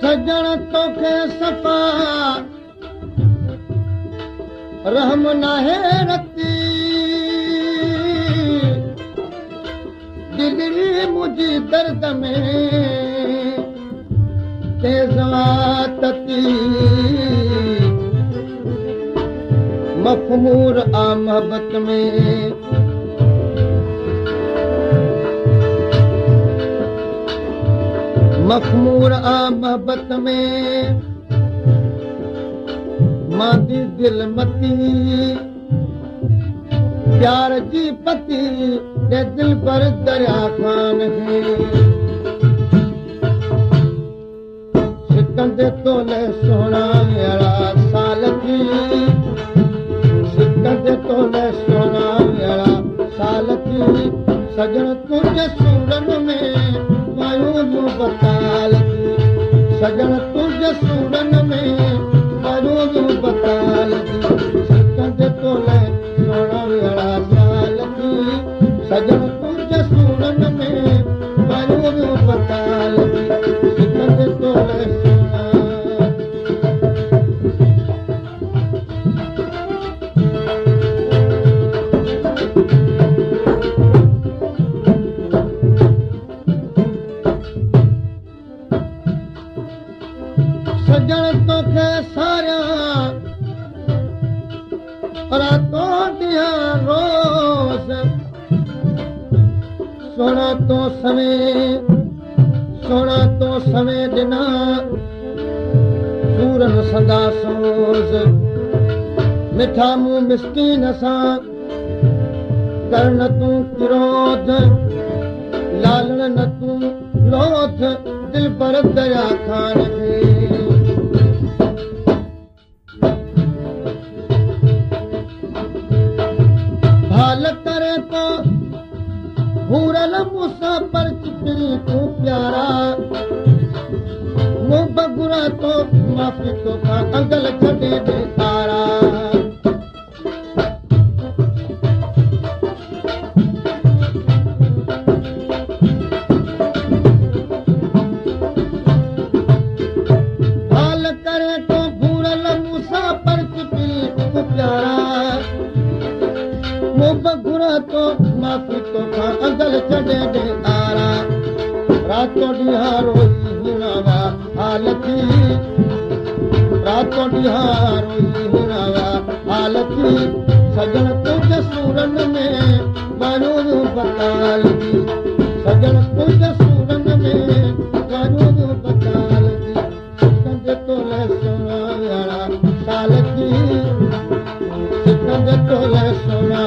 सजण तोखे सफ़ा रहम नाहे रती दिलरी मुंहिंजी दर्द में तेज़वातती मखमूर आ मोहब्बत में मखमूर आ मोहब्बत में मांदी दिल मती प्यार जी पती ते दिल पर दरिया खान है सिकंदे तोले सोना अड़ा साल थी सिकंदे तोले सोना अड़ा साल थी सजण तुंहिंजे सूरन में मायूं बताल सजण तुंहिंजे सूरन में मायूं बताल सिकंदे तोले सोना अड़ा साल थी सजण तुंहिंजे सूरन में मायूं बताल सिकंदे तोले सजण तोखे सारियां रातों ॾींहं रोज़ सोना तो सवें ॾिना सूरन सदा सोज़ मिठा मूं मिसकीन सां कर न तूं क्रोध लालण न तूं लोध दिल पर दया खान खे भाल करे तो भूरल मूंसां पर चिकनी तूं प्यारा मूं बगुरा तो माफ़ी तोखां अंगल छॾे ॾे तारा भाल करे तो भूरल मूंसां पर चिकनी तूं प्यारा बगुरा तो माफ़ी तोखां अंगल छॾे ॾे तारा रातों ॾींहं रोई हिनवा हाल थी रातों ॾींहं रोई हिनवा हाल थी सजण तुंहिंजे सूरन में मायूं बताल सजण तुंहिंजे सूरन में मायूं बताल सिकंदे तोले सोना अड़ा साल थी सिकंदे तोले सोना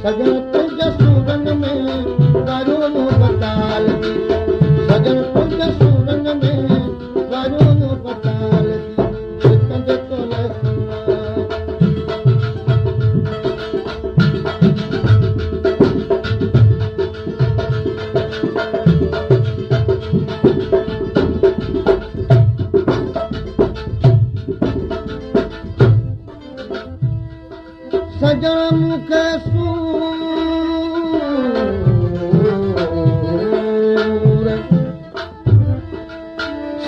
सजण तुंहिंजे सूरन में मायूं बताल सजण तुंहिंजे सूरन में मायूं बताल सिकंदे तोले सजण मूंखे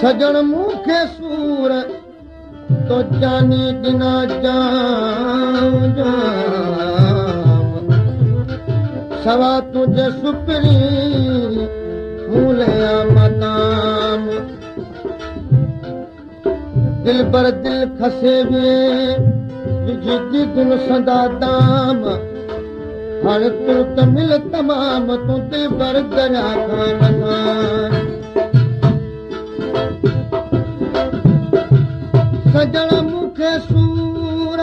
सजण मूंखे सूर तो जानी ॾिना जाम सवा तुंहिंजे सुपरी मूलिया मदाम दिल पर दिल खसे विए विझी दिल सदा दाम हाणे तुर्त मिल तमाम तूं दिल पर दरिया खान सजण मूंखे सूर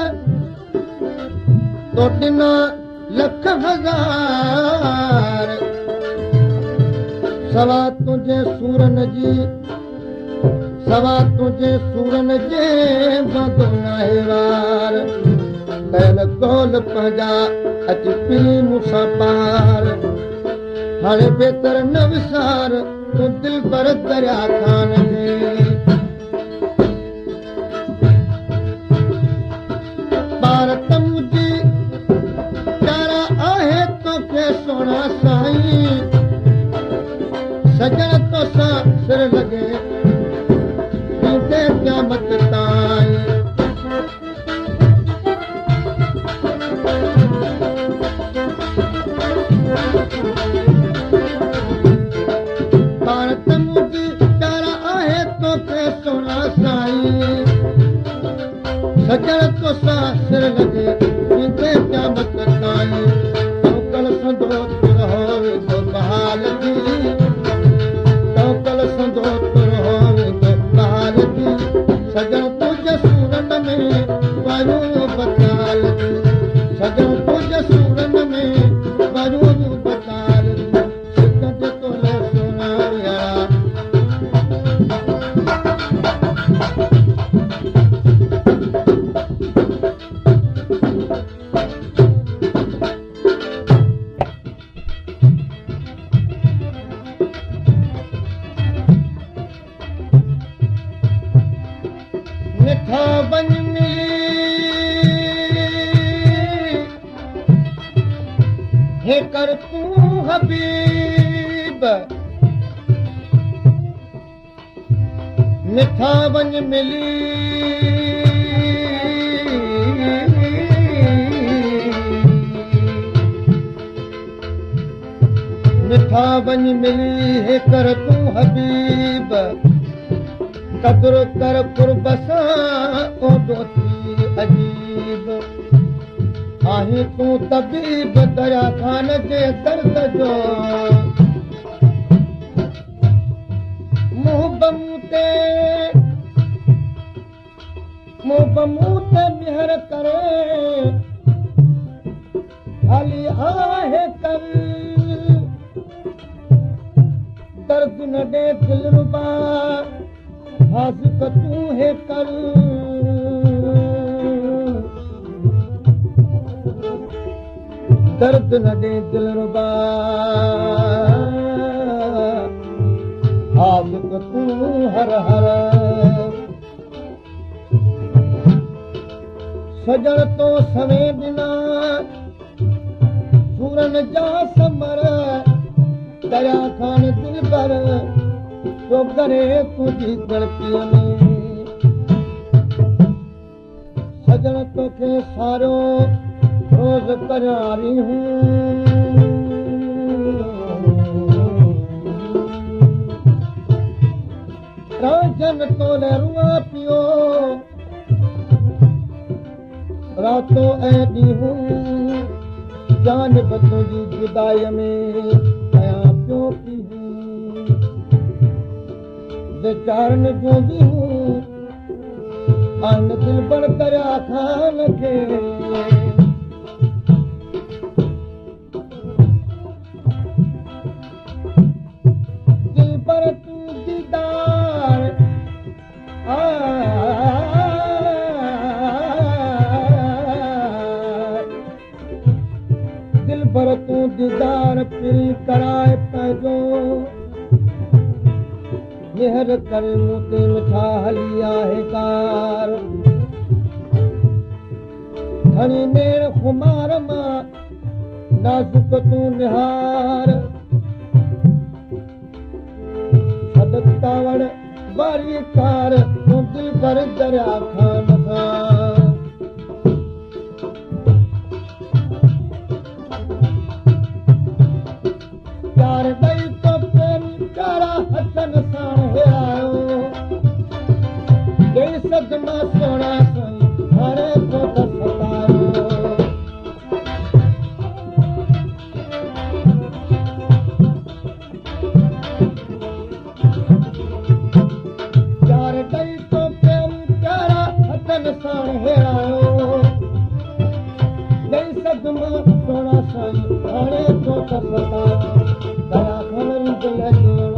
तो ॾिना लख हज़ार सवा तुंहिंजे सूरन जी सवा तुंहिंजे सूरन जे बदो नाहे वार कैल कौल पंहिंजा अची पीली मूंसां पार हाणे बेहतर न विसार तूं दिल पर दरिया खान खे ॿार त मुंहिंजी प्यारा आहे तोखे सोना साईं सजण तोसां सिर लॻे क़यामत ताईं ॿार त मुंहिंजी प्यारा आहे तोखे सोना साईं सजण तोसां सिर लॻे क़यामत ताईं कल संदो रहो वेंदो बहाल थी कल संदो रहो वेंदो बहाल थी सजण तुंहिंजे सूरन में वरूं बचाल सजण तुंहिंजे सूरन में वरूं बचाल सिकंद तोले सोना यारा मिठा बन हे कर तूं हबीब मिठा वञ मिली मिठा वञ मिली हे कर तूं हबीब कदुर कर कुर्ब सां ओॾो थी अजीब आहीं तूं तबीब दरिया खान जे दर्द जो मुंहुं बमूं ते मेहर करे हाली आहे कर दर्द न ॾे दिल रुबा हाज़िक तूं हे कर दर्द न ॾे दिल रुबा हाज़िक तूं हर हर सजण तो सवें ॾिना सूरन जा समर दरिया खान दिल भर तो करे तुंहिंजी गणतीअ में सजण तोखे सारो रोज़ करारी हूं राजन तोले रुआ पियो रातों ऐं ॾींहं जान तुंहिंजी जुदाईअ में कयां पियो पीहूं बेचारन जूं ॾींहं आन दिल बड़ दरिया खान खे दिल पर तूं दीदार दिल पर तूं दीदार पिरी कराए पंहिंजो मेहर कर मूं ते मिठा हली आहे कार खणी मेर खुमार मां नाज़ुक तूं निहार सदकावड़ वारी कार तूं दिल पर दरिया खान खां प्यार ॾेई तो प्रेमी प्यारा हथन सां हिरायो ॾेई सदमा सोना साईं हाणे तो सतायो प्यार ॾेई तो प्रेमी प्यारा हथन सां हिरायो ॾेई सदमा सोना साईं हाणे तो सतायो दया खबर दिल